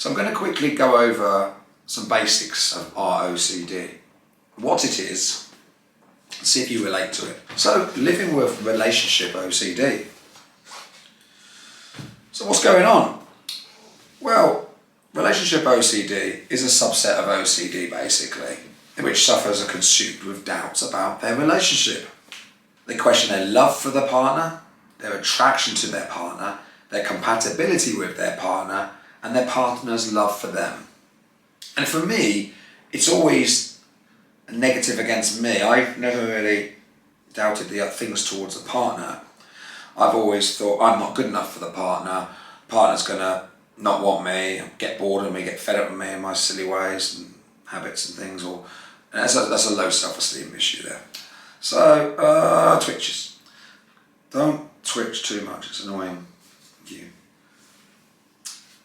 So I'm going to quickly go over some basics of ROCD, what it is, and see if you relate to it. So, living with relationship OCD. So what's going on? Well, relationship OCD is a subset of OCD basically, in which sufferers are consumed with doubts about their relationship. They question their love for the partner, their attraction to their partner, their compatibility with their partner, and their partner's love for them. And for me, it's always a negative against me. I've never really doubted the things towards the partner. I've always thought I'm not good enough for the partner. Partner's gonna not want me, get bored of me, get fed up with me and my silly ways and habits and things. And that's a low self-esteem issue there. So, twitches. Don't twitch too much, it's annoying you.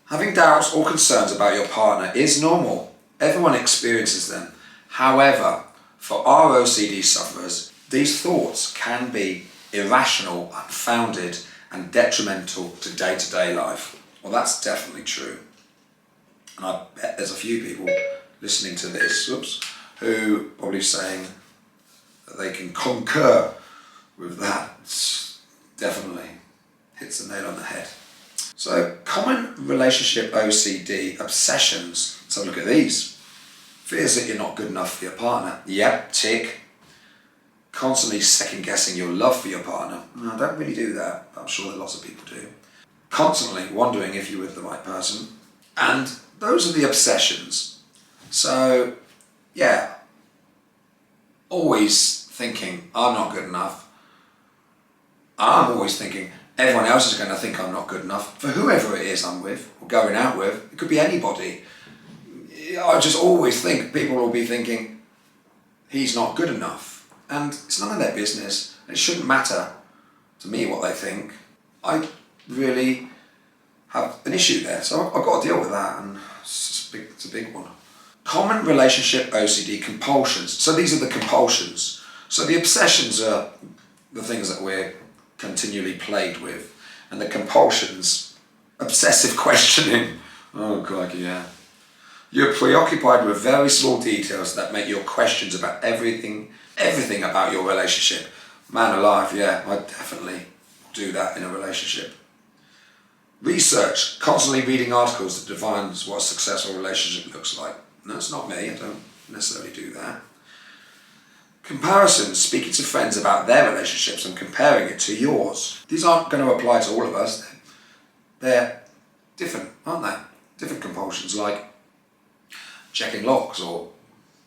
Having doubts or concerns about your partner is normal. Everyone experiences them. However, for ROCD sufferers, these thoughts can be irrational, unfounded, and detrimental to day-to-day life. Well, that's definitely true. And I bet there's a few people listening to this, who probably saying that they can concur with that. It's definitely hits the nail on the head. So, common relationship OCD obsessions. Let's have a look at these. Fears that you're not good enough for your partner. Yep, tick. Constantly second guessing your love for your partner. No, I don't really do that, but I'm sure that lots of people do. Constantly wondering if you're with the right person. And those are the obsessions. So, yeah, always thinking I'm not good enough. I'm always thinking everyone else is going to think I'm not good enough for whoever it is I'm with or going out with. It could be anybody. I just always think people will be thinking he's not good enough. And it's none of their business. It shouldn't matter to me what they think. I really have an issue there. So I've got to deal with that, and it's a big one. Common relationship OCD compulsions. So these are the compulsions. So the obsessions are the things that we're continually plagued with. And the compulsions, obsessive questioning. Oh, crikey, yeah. You're preoccupied with very small details that make your questions about everything about your relationship. Man alive, yeah, I definitely do that in a relationship. Research, constantly reading articles that defines what a successful relationship looks like. No, it's not me, I don't necessarily do that. Comparisons, speaking to friends about their relationships and comparing it to yours. These aren't going to apply to all of us. They're different, aren't they? Different compulsions, like checking locks or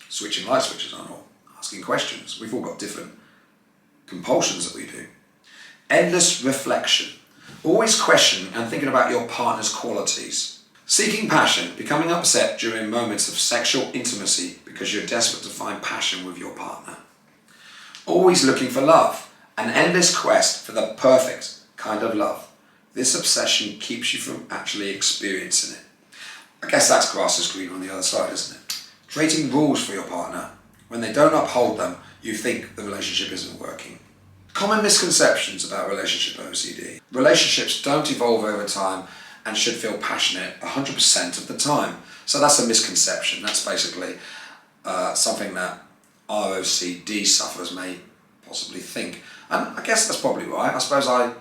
switching light switches on or asking questions. We've all got different compulsions that we do. Endless reflection. Always questioning and thinking about your partner's qualities. Seeking passion, becoming upset during moments of sexual intimacy because you're desperate to find passion with your partner. Always looking for love, an endless quest for the perfect kind of love. This obsession keeps you from actually experiencing it. I guess that's grass is green on the other side, isn't it? Creating rules for your partner. When they don't uphold them, you think the relationship isn't working. Common misconceptions about relationship OCD. Relationships don't evolve over time and should feel passionate 100% of the time. So that's a misconception. That's basically something that ROCD sufferers may possibly think. And I guess that's probably right. I suppose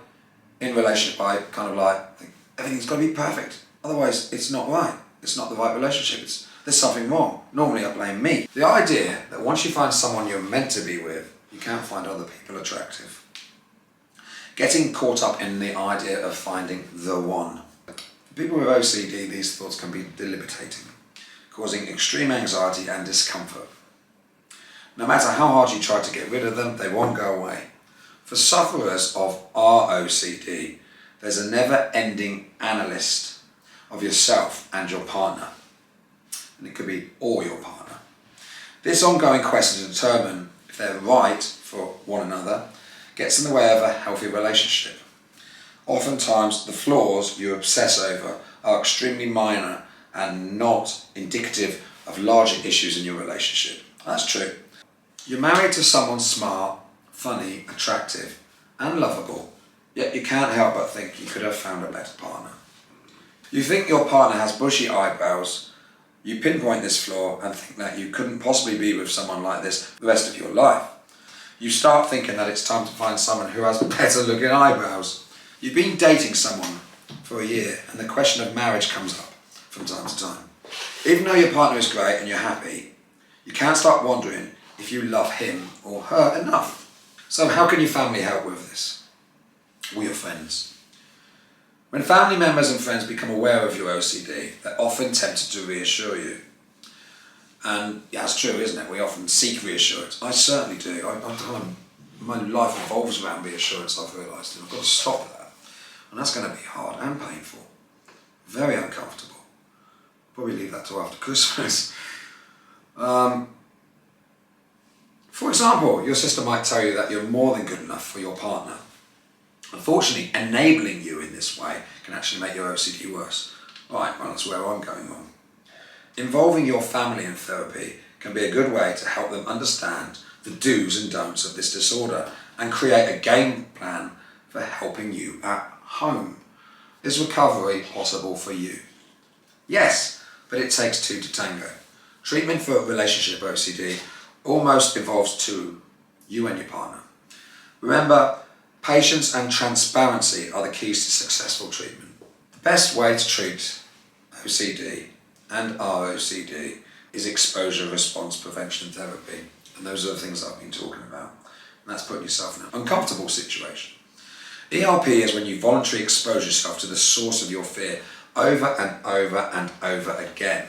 in relationship, I kind of like think everything's got to be perfect. Otherwise, it's not right. It's not the right relationship. There's something wrong. Normally, I blame me. The idea that once you find someone you're meant to be with, you can't find other people attractive. Getting caught up in the idea of finding the one. For people with OCD, these thoughts can be debilitating, causing extreme anxiety and discomfort. No matter how hard you try to get rid of them, they won't go away. For sufferers of ROCD, there's a never-ending analyst of yourself and your partner. And it could be or your partner. This ongoing quest to determine if they're right for one another gets in the way of a healthy relationship. Oftentimes, the flaws you obsess over are extremely minor and not indicative of larger issues in your relationship. That's true. You're married to someone smart, funny, attractive, and lovable, yet you can't help but think you could have found a better partner. You think your partner has bushy eyebrows, you pinpoint this flaw and think that you couldn't possibly be with someone like this the rest of your life. You start thinking that it's time to find someone who has better looking eyebrows. You've been dating someone for a year and the question of marriage comes up from time to time. Even though your partner is great and you're happy, you can't stop wondering if you love him or her enough. So how can your family help with this? Or your friends? When family members and friends become aware of your OCD, they're often tempted to reassure you. And yeah, it's true, isn't it? We often seek reassurance. I certainly do. My life revolves around reassurance, I've realised, and I've got to stop that. And that's going to be hard and painful. Very uncomfortable. Probably leave that till after Christmas. For example, your sister might tell you that you're more than good enough for your partner. Unfortunately, enabling you in this way can actually make your OCD worse. Right, well, that's where I'm going on. Involving your family in therapy can be a good way to help them understand the do's and don'ts of this disorder and create a game plan for helping you at home. Is recovery possible for you? Yes, but it takes two to tango. Treatment for relationship OCD almost involves two, you and your partner. Remember, patience and transparency are the keys to successful treatment. The best way to treat OCD and ROCD is exposure response prevention therapy. And those are the things I've been talking about. And that's putting yourself in an uncomfortable situation. ERP is when you voluntarily expose yourself to the source of your fear over and over and over again,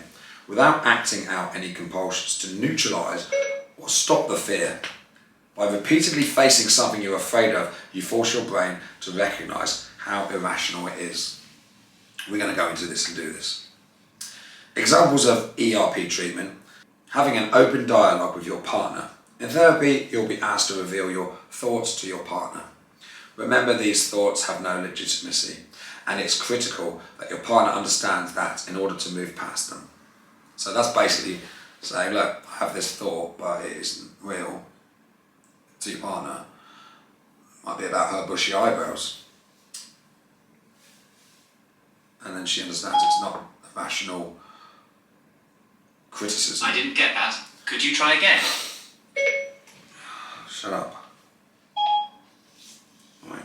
without acting out any compulsions to neutralise or stop the fear. By repeatedly facing something you're afraid of, you force your brain to recognise how irrational it is. We're going to go into this and do this. Examples of ERP treatment: having an open dialogue with your partner. In therapy, you'll be asked to reveal your thoughts to your partner. Remember, these thoughts have no legitimacy, and it's critical that your partner understands that in order to move past them. So that's basically saying, look, I have this thought, but it isn't real. To your partner, it might be about her bushy eyebrows. And then she understands it's not a rational criticism. I didn't get that. Could you try again? Shut up. Right.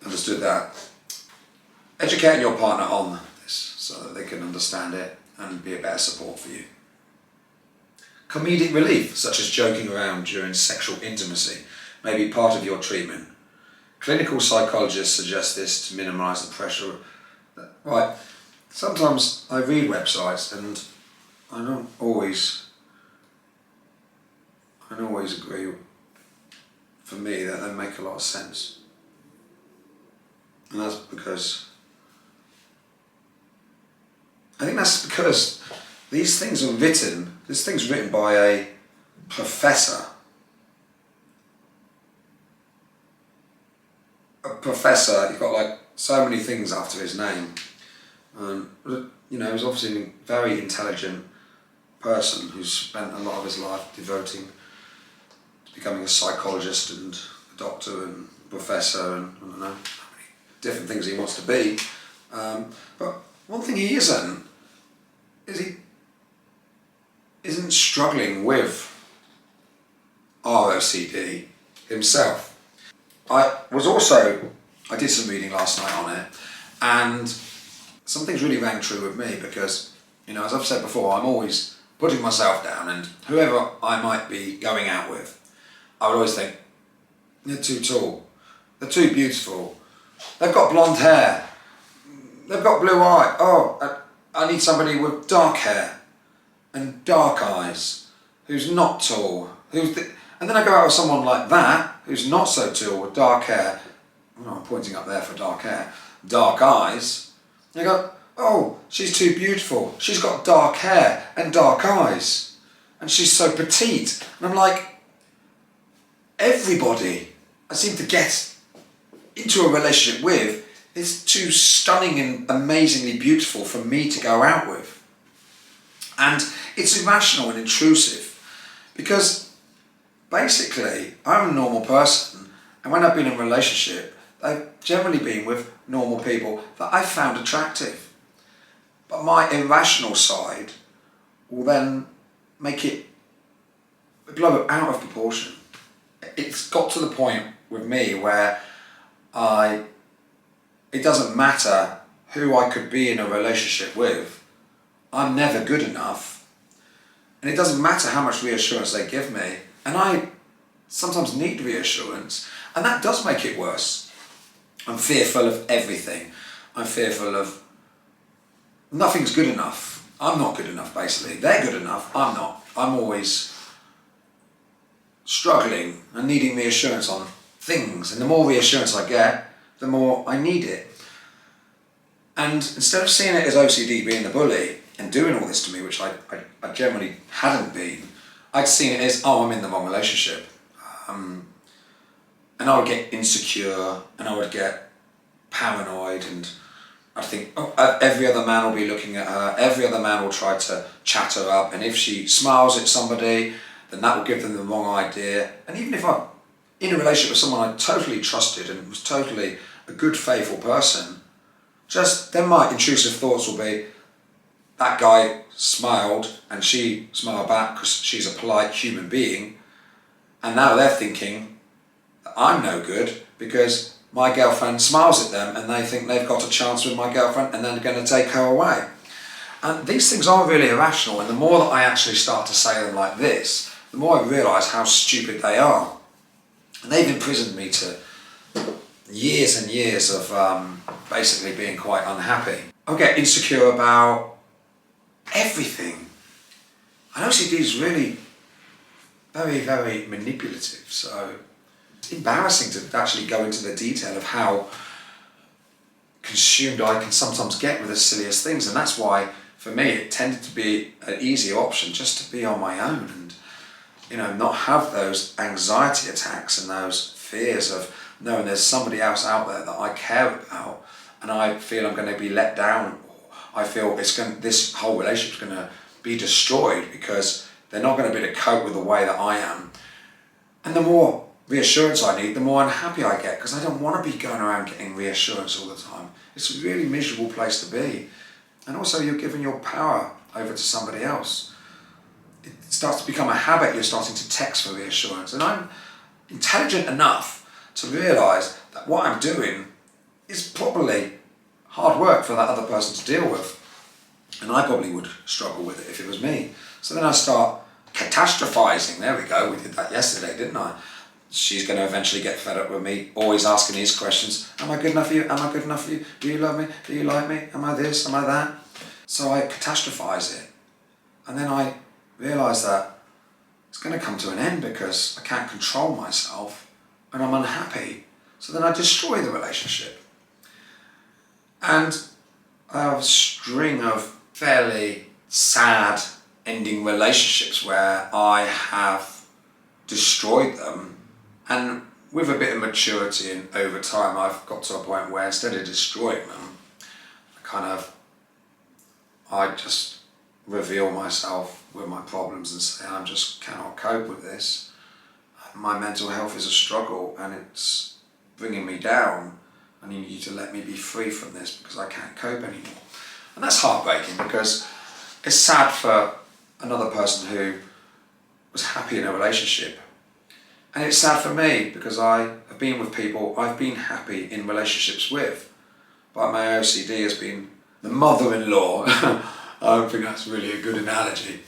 Understood that. Educating your partner on this so that they can understand it and be a better support for you. Comedic relief, such as joking around during sexual intimacy, may be part of your treatment. Clinical psychologists suggest this to minimise the pressure. Right, sometimes I read websites and I don't always agree. For me, that they make a lot of sense. And that's because these things are written. This thing's written by a professor. A professor, he's got like so many things after his name. He's obviously a very intelligent person who's spent a lot of his life devoting to becoming a psychologist and a doctor and a professor and I don't know, different things he wants to be. But one thing he isn't is he isn't struggling with ROCD himself. I did some reading last night on it, and some things really rang true with me because, as I've said before, I'm always putting myself down, and whoever I might be going out with, I would always think, they're too tall, they're too beautiful, they've got blonde hair, they've got blue eyes, I need somebody with dark hair and dark eyes, who's not tall, and then I go out with someone like that, who's not so tall, with dark hair, I'm pointing up there for dark hair, dark eyes, and I go, oh, she's too beautiful, she's got dark hair and dark eyes, and she's so petite, and I'm like, everybody I seem to get into a relationship with is too stunning and amazingly beautiful for me to go out with. And it's irrational and intrusive because basically I'm a normal person, and when I've been in a relationship, They've generally been with normal people that I found attractive. But my irrational side will then make it blow it out of proportion. It's got to the point with me where it doesn't matter who I could be in a relationship with, I'm never good enough. And it doesn't matter how much reassurance they give me, and I sometimes need reassurance, and that does make it worse. I'm fearful of everything. I'm fearful of nothing's good enough. I'm not good enough, basically. They're good enough, I'm not. I'm always struggling and needing reassurance on things, and the more reassurance I get, the more I need it. And instead of seeing it as OCD being the bully and doing all this to me, which I generally hadn't been, I'd seen it as, oh, I'm in the wrong relationship. And I would get insecure, and I would get paranoid, and I'd think, oh, every other man will be looking at her, every other man will try to chat her up, and if she smiles at somebody, then that will give them the wrong idea. And even if I'm in a relationship with someone I totally trusted and was totally a good, faithful person, just then my intrusive thoughts will be, that guy smiled and she smiled back because she's a polite human being, and now they're thinking that I'm no good because my girlfriend smiles at them and they think they've got a chance with my girlfriend and then they're going to take her away. And these things are really irrational, and the more that I actually start to say them like this, the more I realise how stupid they are. And they've imprisoned me to years and years of basically being quite unhappy. I get insecure about everything. And OCD is really very, very manipulative, so it's embarrassing to actually go into the detail of how consumed I can sometimes get with the silliest things, and that's why for me it tended to be an easier option just to be on my own and, you know, not have those anxiety attacks and those fears of knowing there's somebody else out there that I care about, and I feel I'm going to be let down, or I feel this whole relationship's going to be destroyed because they're not going to be able to cope with the way that I am. And the more reassurance I need, the more unhappy I get, because I don't want to be going around getting reassurance all the time. It's a really miserable place to be. And also you're giving your power over to somebody else. It starts to become a habit. You're starting to text for reassurance. And I'm intelligent enough to realise that what I'm doing is probably hard work for that other person to deal with. And I probably would struggle with it if it was me. So then I start catastrophizing. There we go, we did that yesterday, didn't I? She's going to eventually get fed up with me, always asking these questions. Am I good enough for you? Am I good enough for you? Do you love me? Do you like me? Am I this? Am I that? So I catastrophize it. And then I realise that it's going to come to an end because I can't control myself and I'm unhappy. So then I destroy the relationship. And I have a string of fairly sad ending relationships where I have destroyed them, and with a bit of maturity and over time I've got to a point where instead of destroying them, I just reveal myself with my problems and say I just cannot cope with this. My mental health is a struggle and it's bringing me down. I need you to let me be free from this because I can't cope anymore. And that's heartbreaking because it's sad for another person who was happy in a relationship. And it's sad for me because I have been with people I've been happy in relationships with. But my OCD has been the mother-in-law. I don't think that's really a good analogy.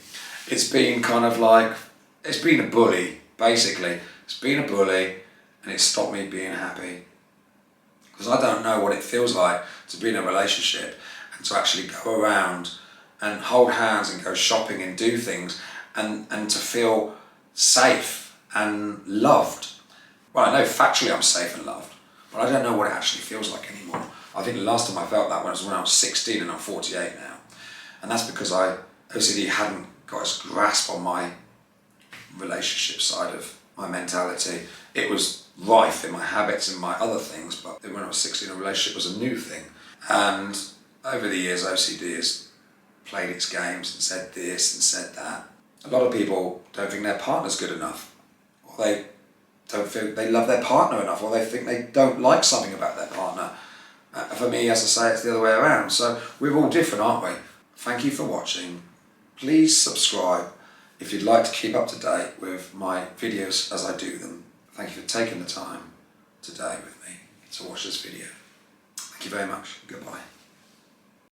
It's been it's been a bully, basically. It's been a bully and it's stopped me being happy. Because I don't know what it feels like to be in a relationship and to actually go around and hold hands and go shopping and do things and to feel safe and loved. Well, I know factually I'm safe and loved, but I don't know what it actually feels like anymore. I think the last time I felt that was when I was 16 and I'm 48 now. And that's because OCD hadn't got its grasp on my relationship side of my mentality. It was rife in my habits and my other things, but when I was 16, a relationship was a new thing. And over the years, OCD has played its games and said this and said that. A lot of people don't think their partner's good enough, or they don't feel they love their partner enough, or they think they don't like something about their partner. For me, as I say, it's the other way around. So we're all different, aren't we? Thank you for watching. Please subscribe if you'd like to keep up to date with my videos as I do them. Thank you for taking the time today with me to watch this video. Thank you very much. Goodbye.